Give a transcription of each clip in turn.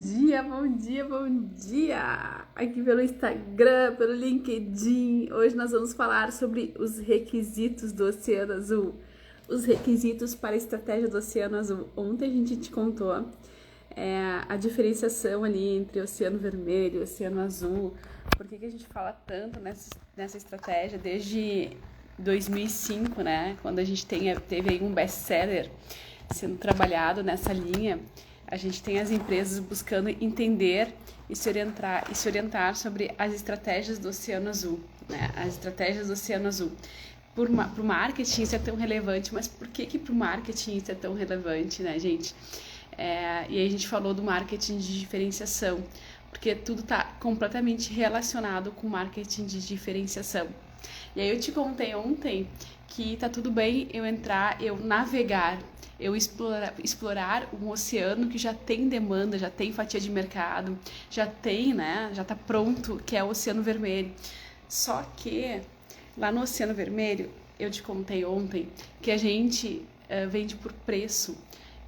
Bom dia, bom dia! Aqui pelo Instagram, pelo LinkedIn. Hoje nós vamos falar sobre os requisitos do Oceano Azul. Os requisitos para a estratégia do Oceano Azul. Ontem a gente te contou a diferenciação ali entre Oceano Vermelho e Oceano Azul. Por que a gente fala tanto nessa estratégia desde 2005, né? Quando a gente teve aí um best-seller sendo trabalhado nessa linha. A gente tem as empresas buscando entender e se orientar sobre as estratégias do Oceano Azul, né? As estratégias do Oceano Azul. Para o marketing isso é tão relevante, mas por que para o marketing isso é tão relevante, né, gente? E aí a gente falou do marketing de diferenciação, porque tudo está completamente relacionado com marketing de diferenciação. E aí eu te contei ontem que tá tudo bem eu navegar, eu explorar um oceano que já tem demanda, já tem fatia de mercado, já tem, né, já tá pronto, que é o Oceano Vermelho. Só que lá no Oceano Vermelho, eu te contei ontem que a gente vende por preço.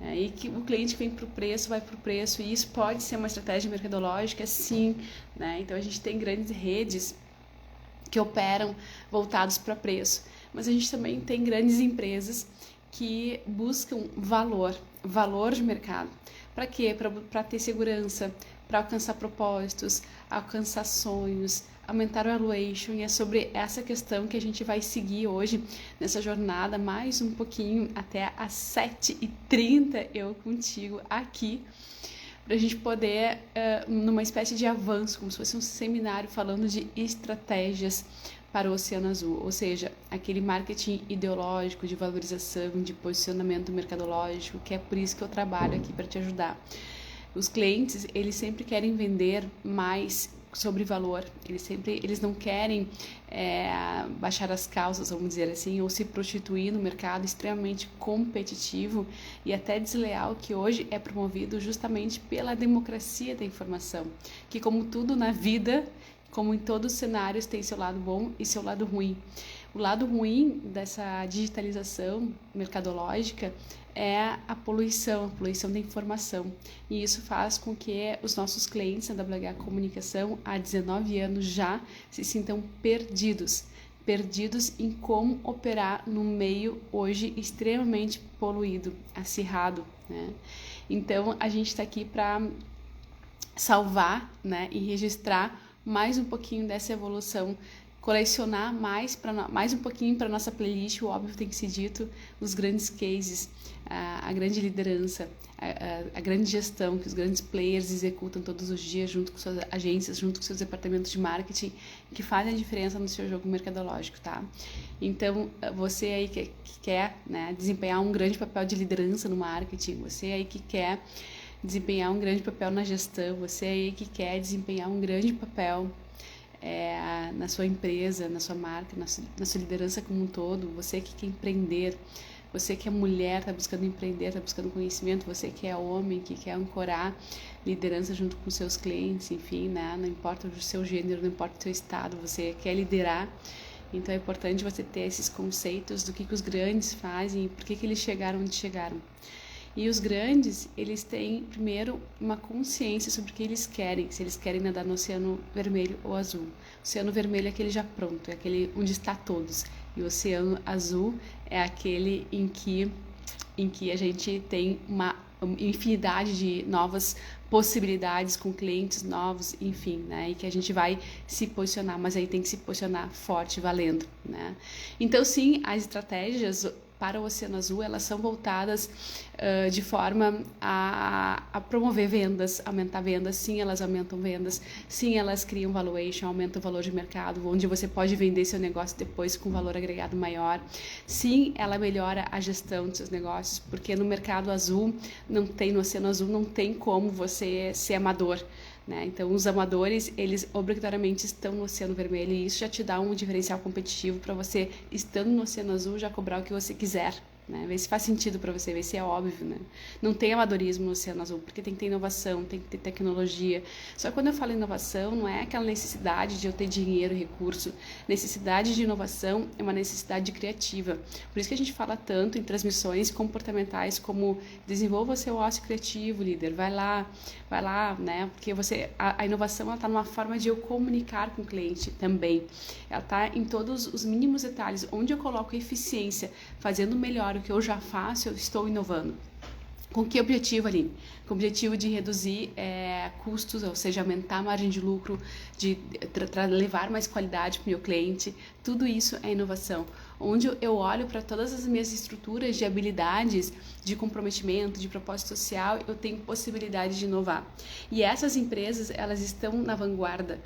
E que o cliente vem para o preço, vai para o preço, e isso pode ser uma estratégia mercadológica, sim, né? Então a gente tem grandes redes que operam voltados para preço, mas a gente também tem grandes empresas que buscam valor de mercado. Para quê? Para ter segurança, para alcançar propósitos, alcançar sonhos, aumentar o valuation, e é sobre essa questão que a gente vai seguir hoje nessa jornada, mais um pouquinho até às 7h30 eu contigo aqui, para a gente poder, numa espécie de avanço, como se fosse um seminário falando de estratégias para o Oceano Azul, ou seja, aquele marketing ideológico de valorização, de posicionamento mercadológico, que é por isso que eu trabalho aqui para te ajudar. Os clientes, eles sempre querem vender mais sobre valor, eles não querem baixar as calças, vamos dizer assim, ou se prostituir no mercado extremamente competitivo e até desleal, que hoje é promovido justamente pela democracia da informação, que como tudo na vida, como em todos os cenários, tem seu lado bom e seu lado ruim. O lado ruim dessa digitalização mercadológica é a poluição da informação. E isso faz com que os nossos clientes da WH Comunicação, há 19 anos já, se sintam perdidos em como operar num meio hoje extremamente poluído, acirrado, né? Então, a gente está aqui para salvar, né, e registrar mais um pouquinho dessa evolução, colecionar mais um pouquinho para nossa playlist, o óbvio tem que ser dito, os grandes cases, a grande liderança, a grande gestão que os grandes players executam todos os dias junto com suas agências, junto com seus departamentos de marketing, que fazem a diferença no seu jogo mercadológico, tá? Então, você aí que quer, né, desempenhar um grande papel de liderança no marketing, você aí que quer desempenhar um grande papel na gestão, você aí que quer desempenhar um grande papel na sua empresa, na sua marca, na sua liderança como um todo, você que quer empreender, você que é mulher, está buscando empreender, está buscando conhecimento, você que é homem, que quer ancorar liderança junto com seus clientes, enfim, né? Não importa o seu gênero, não importa o seu estado, você quer liderar. Então é importante você ter esses conceitos do que os grandes fazem e por que eles chegaram onde chegaram. E os grandes, eles têm, primeiro, uma consciência sobre o que eles querem, se eles querem nadar no Oceano Vermelho ou Azul. O Oceano Vermelho é aquele já pronto, é aquele onde está todos. E o Oceano Azul é aquele em que a gente tem uma infinidade de novas possibilidades com clientes novos, enfim, né? E que a gente vai se posicionar, mas aí tem que se posicionar forte, valendo, né? Então, sim, as estratégias para o Oceano Azul, elas são voltadas de forma a promover vendas, aumentar vendas. Sim, elas aumentam vendas. Sim, elas criam valuation, aumentam o valor de mercado, onde você pode vender seu negócio depois com valor agregado maior. Sim, ela melhora a gestão dos seus negócios, porque no mercado azul, no Oceano Azul, não tem como você ser amador, né? Então, os amadores, eles obrigatoriamente estão no Oceano Vermelho, e isso já te dá um diferencial competitivo para você, estando no Oceano Azul, já cobrar o que você quiser, né? Vê se faz sentido para você, vê se é óbvio, né? Não tem amadorismo no Oceano Azul, porque tem que ter inovação, tem que ter tecnologia. Só que quando eu falo inovação, não é aquela necessidade de eu ter dinheiro, recurso. Necessidade de inovação é uma necessidade criativa. Por isso que a gente fala tanto em transmissões comportamentais como desenvolva seu ócio criativo, líder, vai lá, né? Porque a inovação está numa forma de eu comunicar com o cliente também. Ela está em todos os mínimos detalhes, onde eu coloco eficiência, fazendo melhor o que eu já faço, eu estou inovando. Com que objetivo, Aline? Com o objetivo de reduzir custos, ou seja, aumentar a margem de lucro, de levar mais qualidade para o meu cliente. Tudo isso é inovação. Onde eu olho para todas as minhas estruturas de habilidades, de comprometimento, de propósito social, eu tenho possibilidade de inovar. E essas empresas, elas estão na vanguarda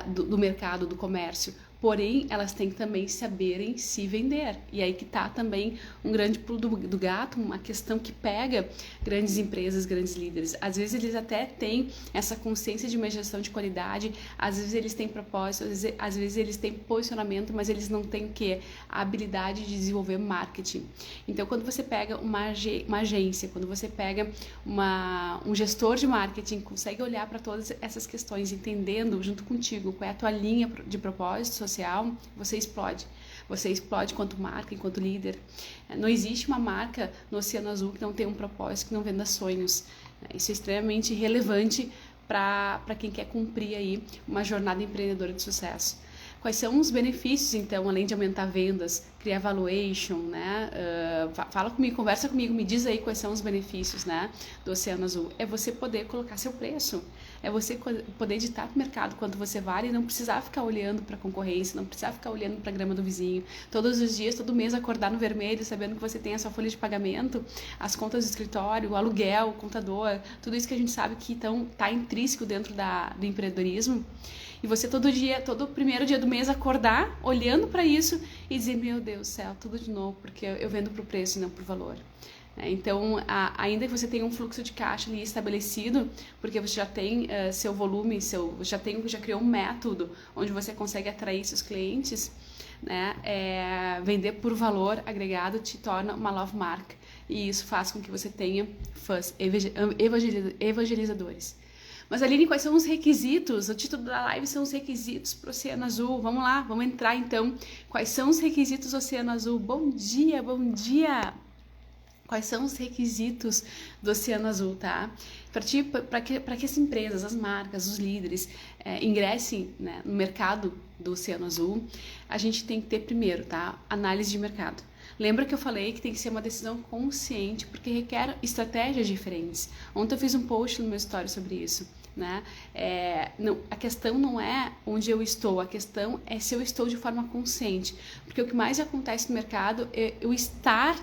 do mercado, do comércio. Porém, elas têm que também saberem se vender. E aí que está também um grande pulo do gato, uma questão que pega grandes empresas, grandes líderes. Às vezes eles até têm essa consciência de uma gestão de qualidade, às vezes eles têm propósito, às vezes eles têm posicionamento, mas eles não têm o quê? A habilidade de desenvolver marketing. Então, quando você pega uma agência, quando você pega um gestor de marketing, consegue olhar para todas essas questões, entendendo junto contigo qual é a tua linha de propósito social, você explode. Você explode enquanto marca, enquanto líder. Não existe uma marca no Oceano Azul que não tenha um propósito, que não venda sonhos. Isso é extremamente relevante para quem quer cumprir aí uma jornada empreendedora de sucesso. Quais são os benefícios, então, além de aumentar vendas, criar valuation, né? Fala comigo, conversa comigo, me diz aí quais são os benefícios, né, do Oceano Azul. É você poder colocar seu preço, é você poder ditar para o mercado quanto você vale e não precisar ficar olhando para a concorrência, não precisar ficar olhando para a grama do vizinho. Todos os dias, todo mês acordar no vermelho, sabendo que você tem a sua folha de pagamento, as contas do escritório, o aluguel, o contador, tudo isso que a gente sabe que está intrínseco dentro do empreendedorismo. E você todo primeiro dia do mês acordar olhando para isso e dizer, meu Deus do céu, tudo de novo, porque eu vendo por preço e não por valor. Então, ainda que você tenha um fluxo de caixa ali estabelecido, porque você já tem seu volume, já criou um método onde você consegue atrair seus clientes, né? Vender por valor agregado te torna uma love mark. E isso faz com que você tenha fãs, evangelizadores. Mas, Aline, quais são os requisitos? O título da live são os requisitos para o Oceano Azul. Vamos lá, vamos entrar então. Quais são os requisitos do Oceano Azul? Bom dia, bom dia! Quais são os requisitos do Oceano Azul, tá? Para que as empresas, as marcas, os líderes ingressem, né, no mercado do Oceano Azul, a gente tem que ter primeiro, tá? Análise de mercado. Lembra que eu falei que tem que ser uma decisão consciente, porque requer estratégias diferentes. Ontem eu fiz um post no meu story sobre isso, né? A questão não é onde eu estou, a questão é se eu estou de forma consciente. Porque o que mais acontece no mercado é eu estar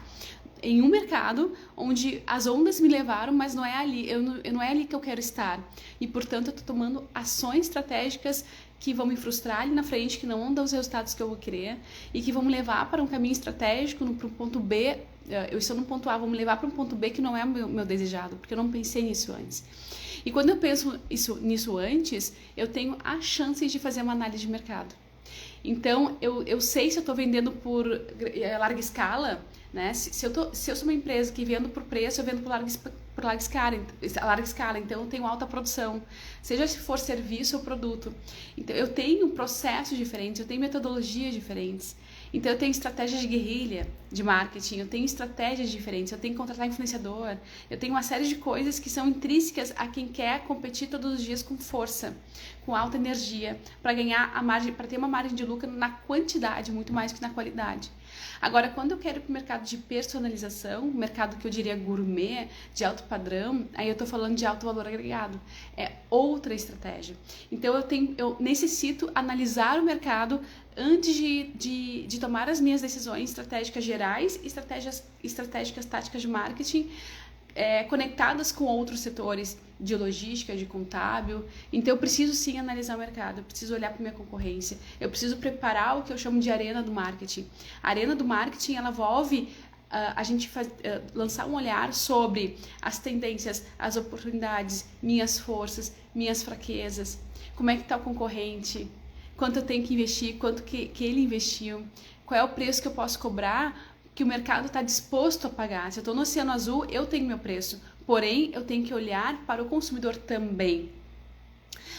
em um mercado onde as ondas me levaram, mas não é ali, não é ali que eu quero estar. E, portanto, eu estou tomando ações estratégicas que vão me frustrar ali na frente, que não vão dar os resultados que eu vou querer e que vão me levar para um caminho estratégico, para um ponto B. Eu estou no ponto A, vão me levar para um ponto B que não é o meu desejado, porque eu não pensei nisso antes. E quando eu penso nisso antes, eu tenho a chance de fazer uma análise de mercado. Então, eu sei se eu estou vendendo por larga escala, né? Se eu sou uma empresa que vendo por preço, eu vendo por larga escala, então eu tenho alta produção, seja se for serviço ou produto. Então, eu tenho processos diferentes, eu tenho metodologias diferentes. Então, eu tenho estratégias de guerrilha, de marketing, eu tenho estratégias diferentes, eu tenho que contratar influenciador, eu tenho uma série de coisas que são intrínsecas a quem quer competir todos os dias com força, com alta energia, para ganhar a margem, para ter uma margem de lucro na quantidade, muito mais que na qualidade. Agora, quando eu quero ir para o mercado de personalização, mercado que eu diria gourmet, de alto padrão, aí eu estou falando de alto valor agregado. É outra estratégia. Então, eu necessito analisar o mercado antes de tomar as minhas decisões estratégicas gerais, estratégicas táticas de marketing, conectadas com outros setores de logística, de contábil. Então eu preciso sim analisar o mercado, eu preciso olhar para minha concorrência, eu preciso preparar o que eu chamo de arena do marketing. A arena do marketing, ela envolve a gente lançar um olhar sobre as tendências, as oportunidades, minhas forças, minhas fraquezas, como é que está o concorrente, quanto eu tenho que investir, quanto que ele investiu, qual é o preço que eu posso cobrar que o mercado está disposto a pagar. Se eu estou no Oceano Azul, eu tenho meu preço, porém eu tenho que olhar para o consumidor também.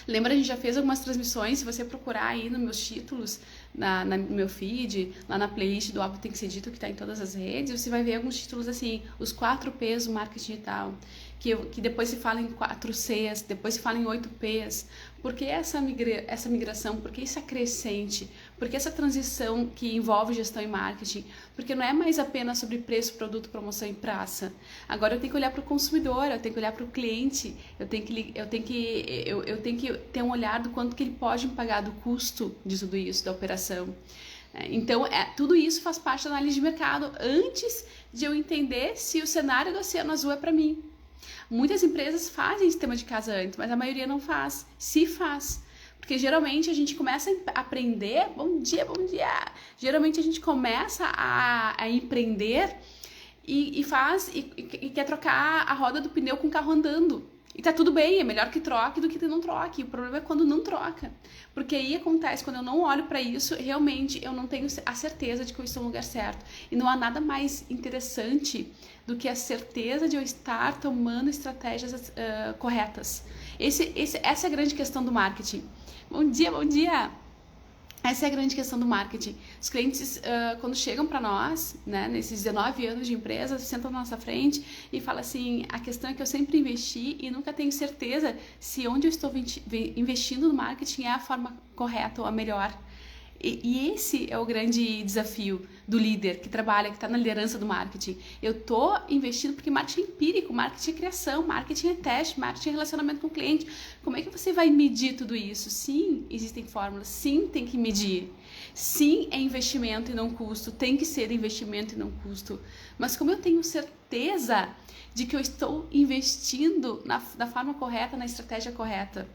Lembra, a gente já fez algumas transmissões, se você procurar aí nos meus títulos, no meu feed, lá na playlist do Algo Tem Que Ser Dito, que está em todas as redes, você vai ver alguns títulos assim, os 4 P's do marketing digital, que depois se fala em 4 C's, depois se fala em 8 P's. Por que essa migração? Por que isso é crescente? Por que essa transição que envolve gestão e marketing? Porque não é mais apenas sobre preço, produto, promoção e praça. Agora eu tenho que olhar para o consumidor, eu tenho que olhar para o cliente, eu tenho que ter um olhar do quanto que ele pode me pagar do custo de tudo isso, da operação. Então, tudo isso faz parte da análise de mercado antes de eu entender se o cenário do Oceano Azul é para mim. Muitas empresas fazem sistema de casa antes, mas a maioria não faz. Se faz. Porque geralmente a gente começa a aprender, bom dia, geralmente a gente começa a empreender e quer trocar a roda do pneu com o carro andando. E tá tudo bem, é melhor que troque do que não troque. O problema é quando não troca. Porque aí acontece, quando eu não olho para isso, realmente eu não tenho a certeza de que eu estou no lugar certo. E não há nada mais interessante do que a certeza de eu estar tomando estratégias corretas. Essa é a grande questão do marketing. Bom dia! Essa é a grande questão do marketing. Os clientes, quando chegam para nós, né, nesses 19 anos de empresa, sentam na nossa frente e falam assim, a questão é que eu sempre investi e nunca tenho certeza se onde eu estou investindo no marketing é a forma correta ou a melhor. E esse é o grande desafio do líder que trabalha, que está na liderança do marketing. Eu estou investindo porque marketing é empírico, marketing é criação, marketing é teste, marketing é relacionamento com o cliente. Como é que você vai medir tudo isso? Sim, existem fórmulas, sim, tem que medir. Sim, é investimento e não custo, tem que ser investimento e não custo. Mas como eu tenho certeza de que eu estou investindo da forma correta, na estratégia correta?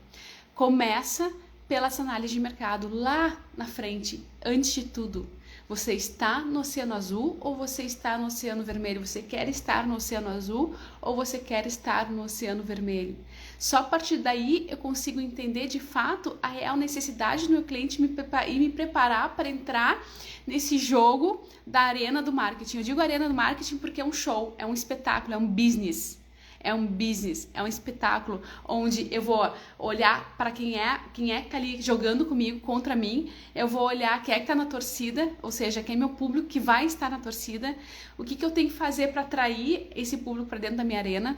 Começa pela essa análise de mercado lá na frente, antes de tudo. Você está no Oceano Azul ou você está no Oceano Vermelho? Você quer estar no Oceano Azul ou você quer estar no Oceano Vermelho? Só a partir daí eu consigo entender de fato a real necessidade do meu cliente e me preparar para entrar nesse jogo da arena do marketing. Eu digo arena do marketing porque é um show, é um espetáculo, é um business. É um business, é um espetáculo onde eu vou olhar para quem é que tá ali jogando comigo, contra mim. Eu vou olhar quem é que tá na torcida, ou seja, quem é meu público que vai estar na torcida. O que eu tenho que fazer para atrair esse público para dentro da minha arena?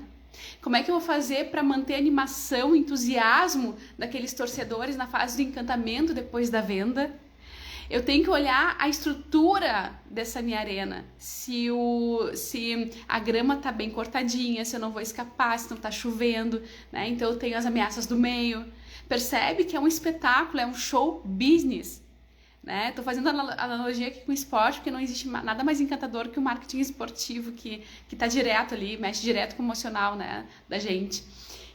Como é que eu vou fazer para manter a animação, entusiasmo daqueles torcedores na fase do encantamento depois da venda? Eu tenho que olhar a estrutura dessa minha arena, se a grama tá bem cortadinha, se eu não vou escapar, se não tá chovendo, né? Então eu tenho as ameaças do meio. Percebe que é um espetáculo, é um show business, né? Tô fazendo analogia aqui com o esporte, porque não existe nada mais encantador que o marketing esportivo que tá direto ali, mexe direto com o emocional, né, da gente.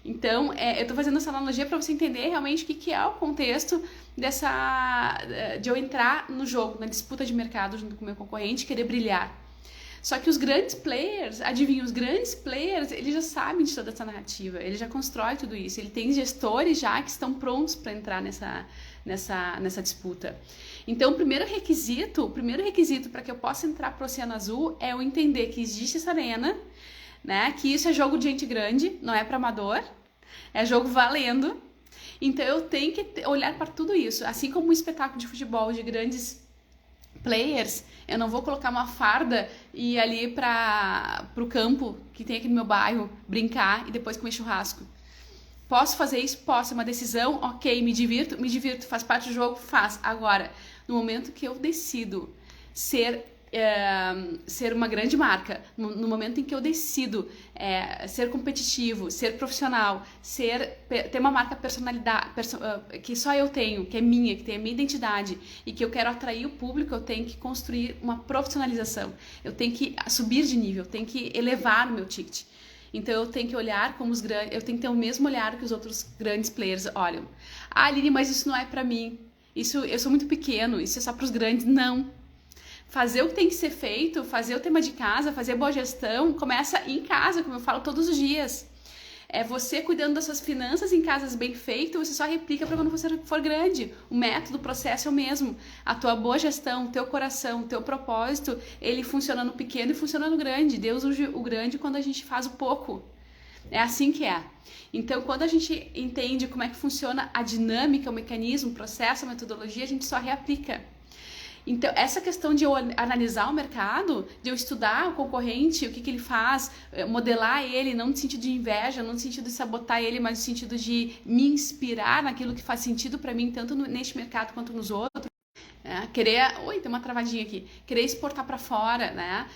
Então, eu tô fazendo essa analogia para você entender realmente o que é o contexto de eu entrar no jogo, na disputa de mercado junto com o meu concorrente, querer brilhar. Só que os grandes players, adivinha, os grandes players, eles já sabem de toda essa narrativa, eles já constroem tudo isso, ele tem gestores já que estão prontos para entrar nessa disputa. Então, o primeiro requisito para que eu possa entrar para o Oceano Azul é eu entender que existe essa arena, né? Que isso é jogo de gente grande, não é para amador, é jogo valendo. Então eu tenho que olhar para tudo isso, assim como um espetáculo de futebol de grandes players, eu não vou colocar uma farda e ir ali para o campo que tem aqui no meu bairro, brincar e depois comer churrasco. Posso fazer isso? Posso, é uma decisão, ok, me divirto, faz parte do jogo, faz. Agora, no momento que eu decido ser uma grande marca, no momento em que eu decido ser competitivo, ser profissional, ter uma marca personalidade, que só eu tenho, que é minha, que tem a minha identidade e que eu quero atrair o público, eu tenho que construir uma profissionalização, eu tenho que subir de nível, eu tenho que elevar o meu ticket. Então eu tenho que olhar como eu tenho que ter o mesmo olhar que os outros grandes players olham. Ah, Aline, mas isso não é pra mim, eu sou muito pequeno, isso é só pros grandes. Não. Fazer o que tem que ser feito, fazer o tema de casa, fazer boa gestão, começa em casa, como eu falo todos os dias. É você cuidando das suas finanças em casas bem feitas, você só replica para quando você for grande. O método, o processo é o mesmo. A tua boa gestão, teu coração, teu propósito, ele funciona no pequeno e funciona no grande. Deus usa o grande quando a gente faz o pouco. É assim que é. Então, quando a gente entende como é que funciona a dinâmica, o mecanismo, o processo, a metodologia, a gente só reaplica. Então, essa questão de eu analisar o mercado, de eu estudar o concorrente, o que ele faz, modelar ele, não no sentido de inveja, não no sentido de sabotar ele, mas no sentido de me inspirar naquilo que faz sentido para mim, tanto neste mercado quanto nos outros. Querer, tem uma travadinha aqui, querer exportar para fora, né?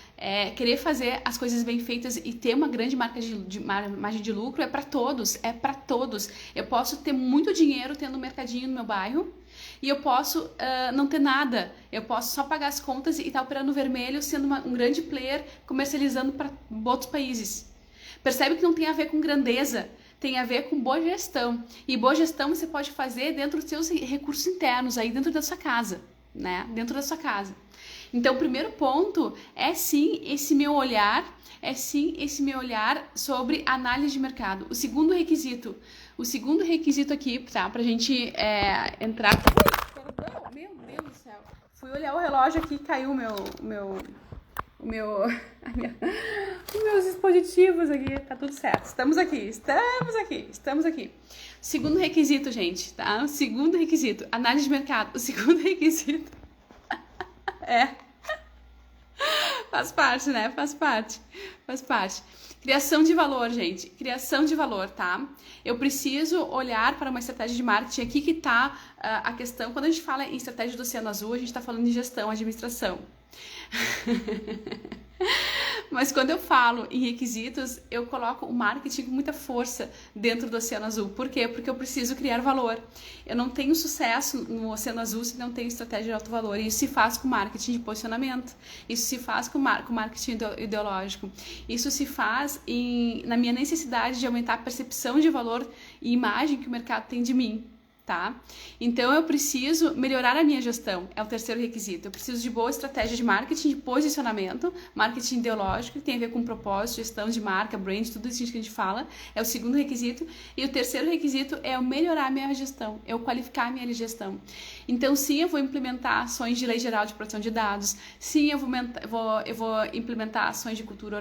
Querer fazer as coisas bem feitas e ter uma grande margem de lucro é para todos, Eu posso ter muito dinheiro tendo um mercadinho no meu bairro e eu posso não ter nada, eu posso só pagar as contas e estar operando vermelho, sendo um grande player comercializando para outros países. Percebe que não tem a ver com grandeza, tem a ver com boa gestão. E boa gestão você pode fazer dentro dos seus recursos internos, aí dentro da sua casa, né? Dentro da sua casa. Então, o primeiro ponto é sim esse meu olhar, sobre análise de mercado. O segundo requisito aqui, tá? Pra gente entrar... Perdão, meu Deus do céu. Fui olhar o relógio aqui e caiu os meus dispositivos aqui, tá tudo certo. Estamos aqui. Segundo requisito, gente, tá? O segundo requisito, análise de mercado. O segundo requisito faz parte, né? Faz parte. Criação de valor, gente. Criação de valor, tá? Eu preciso olhar para uma estratégia de marketing. Aqui que tá a questão. Quando a gente fala em estratégia do Oceano Azul, a gente tá falando de gestão, administração. Mas quando eu falo em requisitos, eu coloco o marketing com muita força dentro do Oceano Azul. Por quê? Porque eu preciso criar valor. Eu não tenho sucesso no Oceano Azul se não tenho estratégia de alto valor. E isso se faz com marketing de posicionamento. Isso se faz com marketing ideológico. Isso se faz na minha necessidade de aumentar a percepção de valor e imagem que o mercado tem de mim. Tá? Então eu preciso melhorar a minha gestão, é o terceiro requisito. Eu preciso de boa estratégia de marketing, de posicionamento, marketing ideológico, que tem a ver com propósito, gestão de marca, brand, tudo isso que a gente fala, é o segundo requisito. E o terceiro requisito é eu melhorar a minha gestão, eu qualificar a minha gestão. Então sim, eu vou implementar ações de lei geral de proteção de dados, sim, eu vou implementar ações de cultura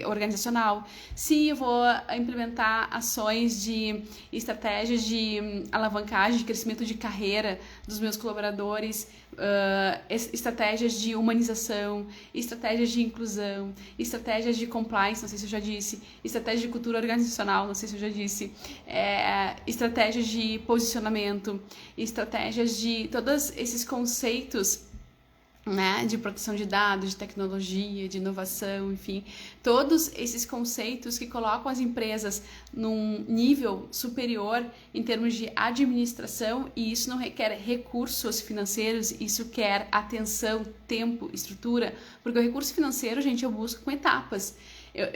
organizacional, sim, eu vou implementar ações de estratégias de alavancagem, de crescimento de carreira dos meus colaboradores, estratégias de humanização, estratégias de inclusão, estratégias de compliance, não sei se eu já disse, estratégia de cultura organizacional, não sei se eu já disse, estratégias de posicionamento, estratégias de todos esses conceitos, né, de proteção de dados, de tecnologia, de inovação, enfim, todos esses conceitos que colocam as empresas num nível superior em termos de administração, e isso não requer recursos financeiros, isso quer atenção, tempo, estrutura, porque o recurso financeiro, gente, eu busco com etapas.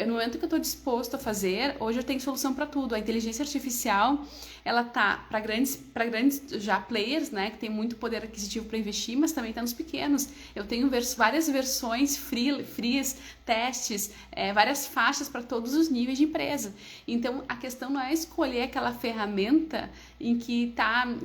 No momento que eu estou disposto a fazer, hoje eu tenho solução para tudo. A inteligência artificial, ela tá para grandes já players, né, que tem muito poder aquisitivo para investir, mas também está nos pequenos. Eu tenho várias versões frias, testes, várias faixas para todos os níveis de empresa. Então, a questão não é escolher aquela ferramenta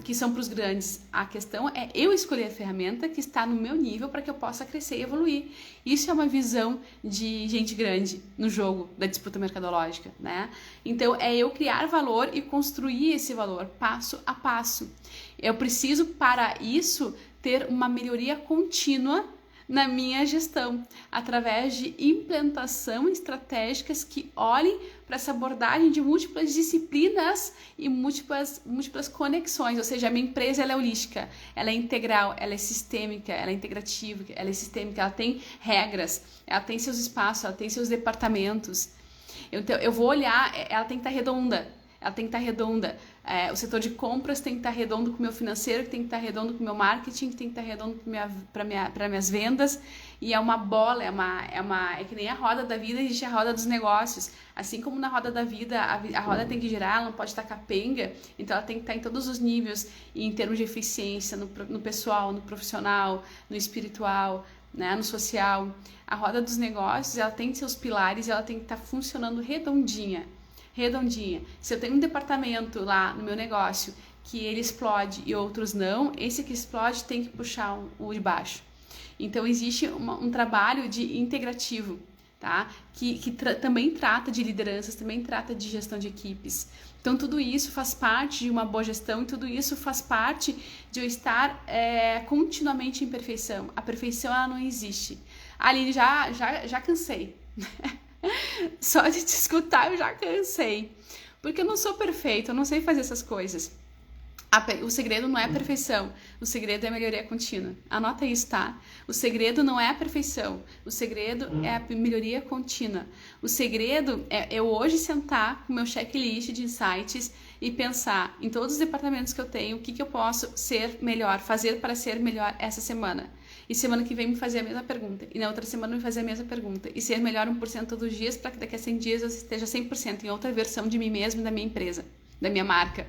que são para os grandes. A questão é eu escolher a ferramenta que está no meu nível para que eu possa crescer e evoluir. Isso é uma visão de gente grande no jogo da disputa mercadológica, né? Então, é eu criar valor e construir esse valor passo a passo. Eu preciso, para isso, ter uma melhoria contínua na minha gestão, através de implantação estratégicas que olhem para essa abordagem de múltiplas disciplinas e múltiplas conexões, ou seja, a minha empresa ela é holística, ela é integral, ela é sistêmica, ela é integrativa, ela é sistêmica, ela tem regras, ela tem seus espaços, ela tem seus departamentos. Então, eu vou olhar, ela tem que estar redonda, o setor de compras tem que estar redondo com o meu financeiro, tem que estar redondo com o meu marketing, tem que estar redondo para minhas vendas, e é uma bola, é que nem a roda da vida, existe a roda dos negócios. Assim como na roda da vida, a roda tem que girar, ela não pode estar capenga, então ela tem que estar em todos os níveis, e em termos de eficiência, no pessoal, no profissional, no espiritual, né, no social. A roda dos negócios, ela tem seus pilares, ela tem que estar funcionando redondinha. redondinha. Se eu tenho um departamento lá no meu negócio que ele explode e outros não, esse que explode tem que puxar o de baixo. Então existe um trabalho de integrativo, tá? Que também trata de lideranças, também trata de gestão de equipes. Então tudo isso faz parte de uma boa gestão e tudo isso faz parte de eu estar continuamente em perfeição. A perfeição, ela não existe. Aline, já cansei. Só de te escutar eu já cansei. Porque eu não sou perfeita, eu não sei fazer essas coisas. O segredo não é a perfeição, o segredo é a melhoria contínua. Anota isso, tá? O segredo não é a perfeição, o segredo é a melhoria contínua. O segredo é eu hoje sentar com o meu checklist de insights e pensar em todos os departamentos que eu tenho, o que eu posso ser melhor, fazer para ser melhor essa semana. E semana que vem me fazer a mesma pergunta. E na outra semana me fazer a mesma pergunta. E ser melhor 1% todos os dias para que daqui a 100 dias eu esteja 100% em outra versão de mim mesmo e da minha empresa, da minha marca.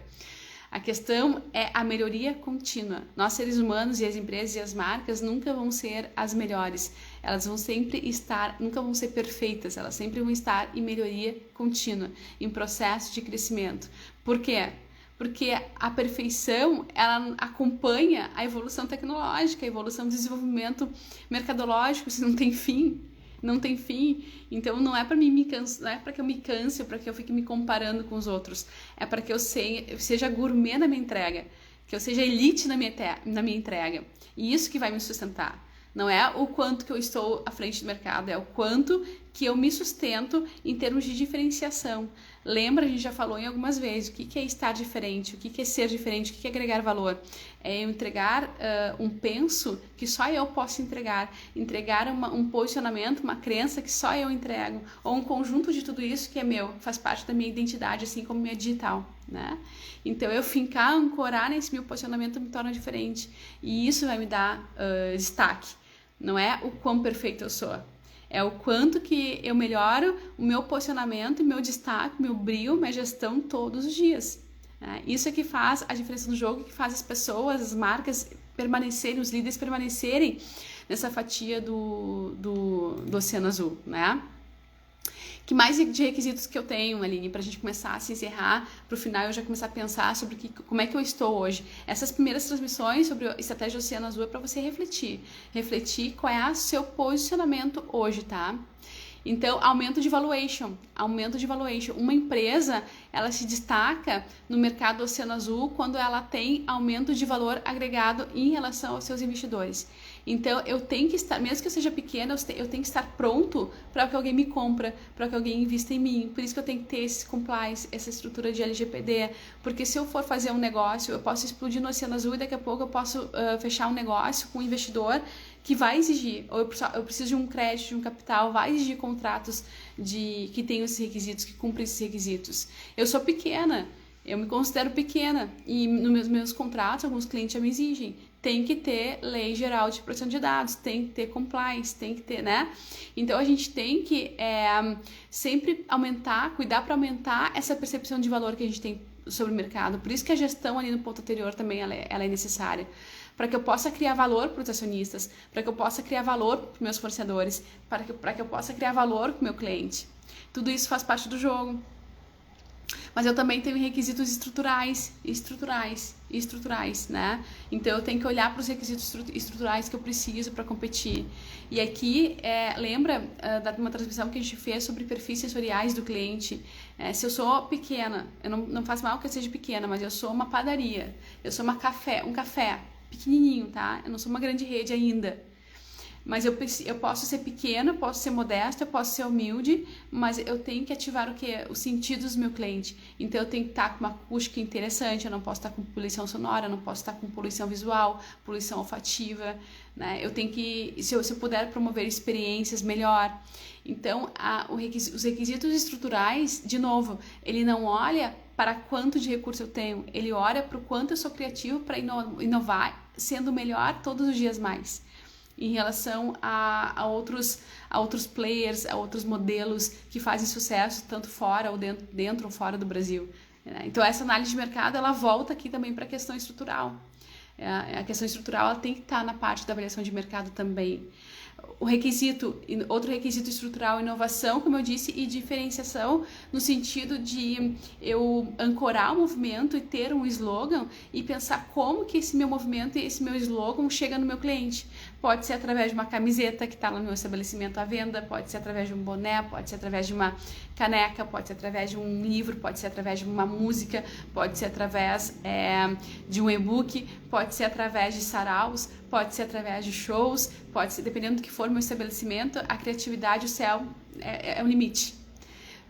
A questão é a melhoria contínua. Nós, seres humanos, e as empresas e as marcas nunca vão ser as melhores. Elas vão sempre estar, nunca vão ser perfeitas, elas sempre vão estar em melhoria contínua, em processo de crescimento. Por quê? Porque a perfeição, ela acompanha a evolução tecnológica, a evolução do desenvolvimento mercadológico, isso não tem fim. Não tem fim, então não é para mim não é para que eu me canse ou para que eu fique me comparando com os outros, é para que eu seja gourmet na minha entrega, que eu seja elite na minha entrega, e isso que vai me sustentar. Não é o quanto que eu estou à frente do mercado, é o quanto que eu me sustento em termos de diferenciação. Lembra, a gente já falou em algumas vezes, o que é estar diferente, o que é ser diferente, o que é agregar valor. É eu entregar um penso que só eu posso entregar um posicionamento, uma crença que só eu entrego, ou um conjunto de tudo isso que é meu, faz parte da minha identidade, assim como minha digital, né? Então eu fincar, ancorar nesse meu posicionamento me torna diferente, e isso vai me dar destaque. Não é o quão perfeito eu sou, é o quanto que eu melhoro o meu posicionamento, o meu destaque, o meu brilho, minha gestão todos os dias. Isso é que faz a diferença no jogo, que faz as pessoas, as marcas permanecerem, os líderes permanecerem nessa fatia do Oceano Azul, né? Que mais de requisitos que eu tenho, Aline, para a gente começar a se encerrar, para o final eu já começar a pensar sobre como é que eu estou hoje. Essas primeiras transmissões sobre a estratégia Oceano Azul é para você refletir qual é o seu posicionamento hoje, tá? Então, aumento de valuation. Uma empresa, ela se destaca no mercado Oceano Azul quando ela tem aumento de valor agregado em relação aos seus investidores. Então, eu tenho que estar, mesmo que eu seja pequena, eu tenho que estar pronto para que alguém me compre, para que alguém invista em mim. Por isso que eu tenho que ter esse compliance, essa estrutura de LGPD, porque se eu for fazer um negócio, eu posso explodir no Oceano Azul e daqui a pouco eu posso fechar um negócio com um investidor que vai exigir, ou eu preciso de um crédito, de um capital, vai exigir contratos que tenham esses requisitos, que cumprem esses requisitos. Eu sou pequena, eu me considero pequena, e nos meus contratos, alguns clientes já me exigem. Tem que ter lei geral de proteção de dados, tem que ter compliance, tem que ter, né? Então, a gente tem que sempre cuidar para aumentar essa percepção de valor que a gente tem sobre o mercado. Por isso que a gestão ali no ponto anterior também ela é necessária. Para que eu possa criar valor para os acionistas, para que eu possa criar valor para os meus fornecedores, para que eu possa criar valor para o meu cliente. Tudo isso faz parte do jogo. Mas eu também tenho requisitos estruturais, né? Então eu tenho que olhar para os requisitos estruturais que eu preciso para competir. E aqui, lembra de uma transmissão que a gente fez sobre perfis sensoriais do cliente? Se eu sou pequena, eu não faz mal que eu seja pequena, mas eu sou uma padaria, eu sou um café pequenininho, tá? Eu não sou uma grande rede ainda. Mas eu posso ser pequena, posso ser modesta, eu posso ser humilde, mas eu tenho que ativar o quê? Os sentidos do meu cliente. Então eu tenho que estar com uma acústica interessante, eu não posso estar com poluição sonora, eu não posso estar com poluição visual, poluição olfativa, né? Eu tenho que, se eu puder promover experiências, melhor. Então, os requisitos estruturais, de novo, ele não olha para quanto de recurso eu tenho, ele olha para o quanto eu sou criativo para inovar, sendo melhor todos os dias mais. Em relação a outros players, a outros modelos que fazem sucesso tanto fora ou dentro ou fora do Brasil. Então essa análise de mercado ela volta aqui também para a questão estrutural. A questão estrutural ela tem que estar na parte da avaliação de mercado também. Outro requisito estrutural, inovação, como eu disse, e diferenciação no sentido de eu ancorar o movimento e ter um slogan e pensar como que esse meu movimento e esse meu slogan chega no meu cliente. Pode ser através de uma camiseta que está no meu estabelecimento à venda, pode ser através de um boné, pode ser através de uma caneca, pode ser através de um livro, pode ser através de uma música, pode ser através de um e-book, pode ser através de saraus, pode ser através de shows, pode ser, dependendo do que for o meu estabelecimento, a criatividade, o céu é o limite.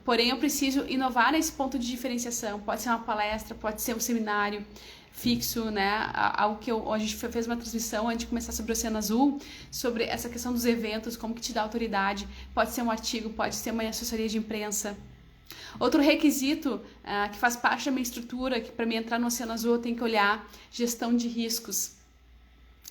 Porém, eu preciso inovar nesse ponto de diferenciação. Pode ser uma palestra, pode ser um seminário fixo, né? Algo que a gente fez uma transmissão antes de começar sobre o Oceano Azul, sobre essa questão dos eventos, como que te dá autoridade. Pode ser um artigo, pode ser uma assessoria de imprensa. Outro requisito que faz parte da minha estrutura, que para mim entrar no Oceano Azul eu tenho que olhar gestão de riscos.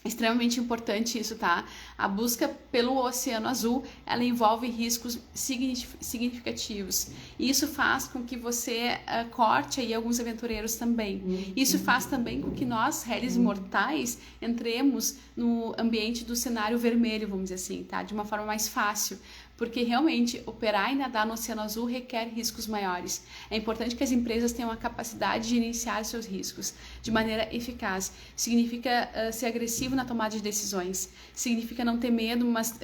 Extremamente importante isso, tá? A busca pelo Oceano Azul, ela envolve riscos significativos. E isso faz com que você corte aí alguns aventureiros também. Isso faz também com que nós, réis mortais, entremos no ambiente do cenário vermelho, vamos dizer assim, tá? De uma forma mais fácil. Porque realmente operar e nadar no Oceano Azul requer riscos maiores. É importante que as empresas tenham a capacidade de gerenciar seus riscos de maneira eficaz. Significa ser agressivo na tomada de decisões, significa não ter medo, mas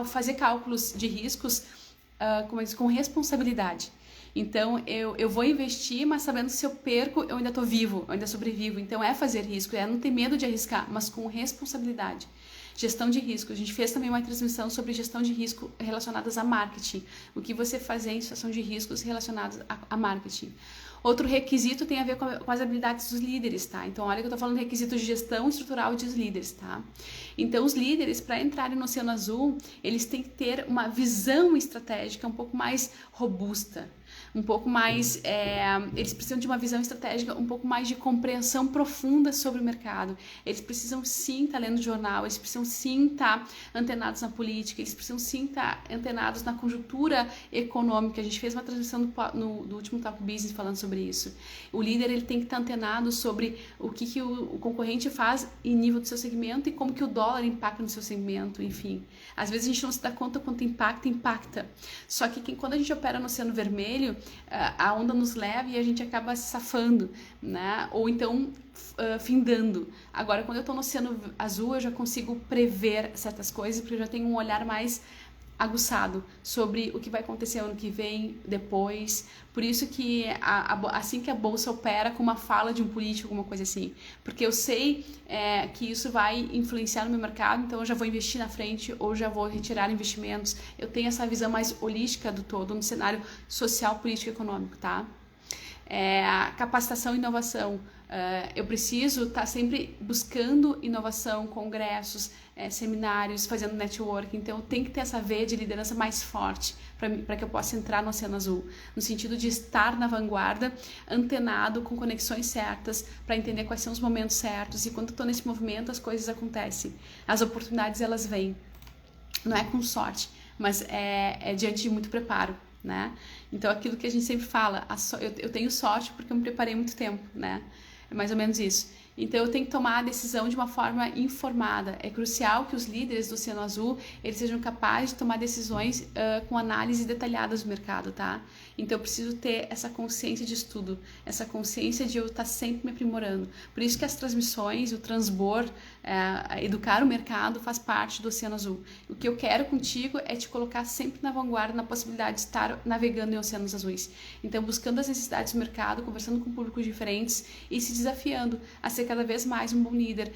fazer cálculos de riscos com responsabilidade. Então, eu vou investir, mas sabendo que se eu perco, eu ainda estou vivo, eu ainda sobrevivo. Então, é fazer risco, é não ter medo de arriscar, mas com responsabilidade. Gestão de risco. A gente fez também uma transmissão sobre gestão de risco relacionadas a marketing. O que você fazer em situação de riscos relacionados a marketing. Outro requisito tem a ver com as habilidades dos líderes, tá? Então, olha que eu tô falando de requisitos de gestão estrutural dos líderes, tá? Então, os líderes, para entrarem no Oceano Azul, eles têm que ter uma visão estratégica um pouco mais robusta, um pouco mais, eles precisam de uma visão estratégica, um pouco mais de compreensão profunda sobre o mercado. Eles precisam sim estar lendo jornal, eles precisam sim estar antenados na política, eles precisam sim estar antenados na conjuntura econômica. A gente fez uma transmissão do último Talk Business falando sobre isso. O líder ele tem que estar antenado sobre o que o concorrente faz em nível do seu segmento e como que o dólar impacta no seu segmento, enfim. Às vezes a gente não se dá conta quanto impacta. Só que quando a gente opera no Oceano Vermelho, a onda nos leva e a gente acaba se safando, né? Ou então findando. Agora, quando eu estou no Oceano Azul, eu já consigo prever certas coisas, porque eu já tenho um olhar mais aguçado sobre o que vai acontecer ano que vem, depois. Por isso que assim que a bolsa opera com uma fala de um político, alguma coisa assim, porque eu sei que isso vai influenciar no meu mercado, então eu já vou investir na frente ou já vou retirar investimentos. Eu tenho essa visão mais holística do todo, no cenário social, político e econômico, tá? Capacitação e inovação. Eu preciso estar sempre buscando inovação, congressos, seminários, fazendo networking. Então, eu tenho que ter essa veia de liderança mais forte para que eu possa entrar no Oceano Azul, no sentido de estar na vanguarda, antenado, com conexões certas, para entender quais são os momentos certos. E quando eu estou nesse movimento, as coisas acontecem. As oportunidades, elas vêm. Não é com sorte, mas é diante de muito preparo, né? Então, aquilo que a gente sempre fala, eu tenho sorte porque eu me preparei muito tempo, né? É mais ou menos isso. Então, eu tenho que tomar a decisão de uma forma informada. É crucial que os líderes do Oceano Azul, eles sejam capazes de tomar decisões com análise detalhadas do mercado, tá? Então, eu preciso ter essa consciência de estudo, essa consciência de eu estar sempre me aprimorando. Por isso que as transmissões, o transbord, educar o mercado faz parte do Oceano Azul. O que eu quero contigo é te colocar sempre na vanguarda, na possibilidade de estar navegando em oceanos azuis. Então, buscando as necessidades do mercado, conversando com públicos diferentes e se desafiando a ser cada vez mais um bom líder,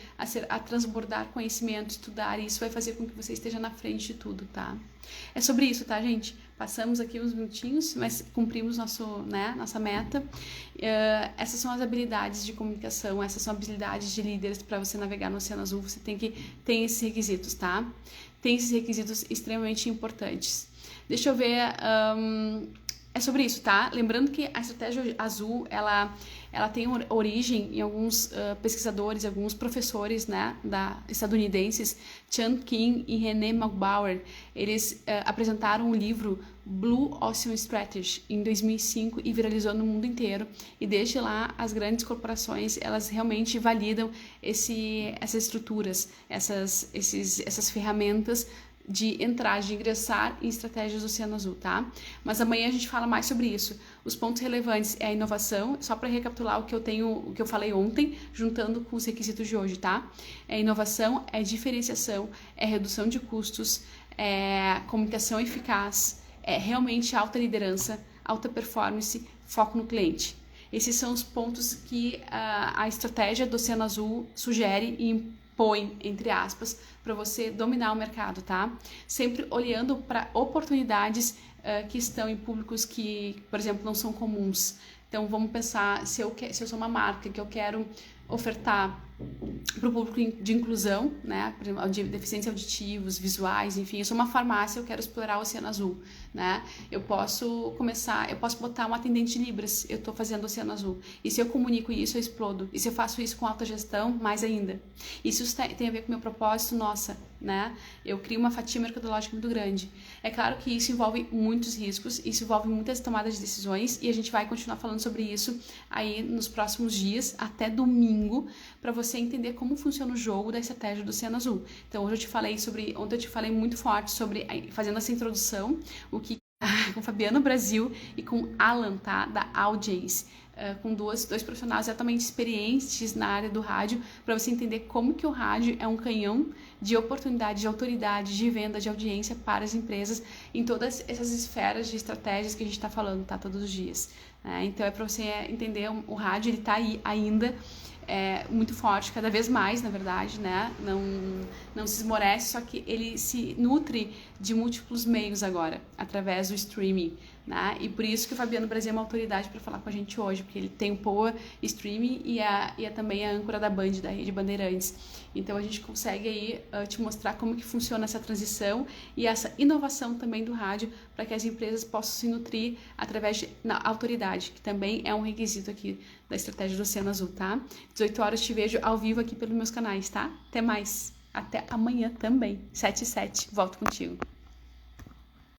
a transbordar conhecimento, estudar, e isso vai fazer com que você esteja na frente de tudo, tá? É sobre isso, tá, gente? Passamos aqui uns minutinhos, mas cumprimos nossa meta. Essas são as habilidades de comunicação, essas são as habilidades de líderes para você navegar no Oceano Azul. Você tem que ter esses requisitos, tá? Tem esses requisitos extremamente importantes. Deixa eu ver... É sobre isso, tá? Lembrando que a estratégia azul, ela tem origem em alguns pesquisadores, alguns professores, né, estadunidenses, Chan Kim e René Magbauer. Eles apresentaram o livro Blue Ocean Strategy em 2005 e viralizou no mundo inteiro. E desde lá, as grandes corporações, elas realmente validam essas estruturas, essas ferramentas de entrar, de ingressar em estratégias do Oceano Azul, tá? Mas amanhã a gente fala mais sobre isso. Os pontos relevantes é a inovação, só para recapitular o que eu falei ontem, juntando com os requisitos de hoje, tá? É inovação, é diferenciação, é redução de custos, é comunicação eficaz, é realmente alta liderança, alta performance, foco no cliente. Esses são os pontos que a estratégia do Oceano Azul sugere e impõe, entre aspas, para você dominar o mercado, tá? Sempre olhando para oportunidades que estão em públicos que, por exemplo, não são comuns. Então, vamos pensar, se eu sou uma marca que eu quero ofertar para o público de inclusão, né, por exemplo, de deficientes auditivos, visuais, enfim, eu sou uma farmácia, eu quero explorar o Oceano Azul, né, eu posso botar um atendente de Libras, eu estou fazendo o Oceano Azul, e se eu comunico isso, eu explodo, e se eu faço isso com alta gestão, mais ainda, e se isso tem a ver com o meu propósito, nossa, né, eu crio uma fatia mercadológica muito grande. É claro que isso envolve muitos riscos, isso envolve muitas tomadas de decisões, e a gente vai continuar falando sobre isso aí nos próximos dias, até domingo, para você entender como funciona o jogo da estratégia do Oceano Azul. Então, ontem eu te falei muito forte sobre, fazendo essa introdução, com Fabiano Brasil e com Alan, tá? Da Audience, com dois profissionais exatamente experientes na área do rádio, para você entender como que o rádio é um canhão de oportunidade, de autoridade, de venda, de audiência para as empresas em todas essas esferas de estratégias que a gente está falando, tá? Todos os dias. Né? Então, é para você entender, o rádio, ele está aí ainda, muito forte, cada vez mais, na verdade, né? Não se esmorece, só que ele se nutre de múltiplos meios agora, através do streaming, né? E por isso que o Fabiano Brasil é uma autoridade para falar com a gente hoje, porque ele tem o Poa Streaming e é também a âncora da Band, da Rede Bandeirantes. Então a gente consegue aí te mostrar como que funciona essa transição e essa inovação também do rádio, para que as empresas possam se nutrir através da autoridade, que também é um requisito aqui da estratégia do Oceano Azul, tá? 18 horas te vejo ao vivo aqui pelos meus canais, tá? Até mais. Até amanhã também, 7 e 7. Volto contigo.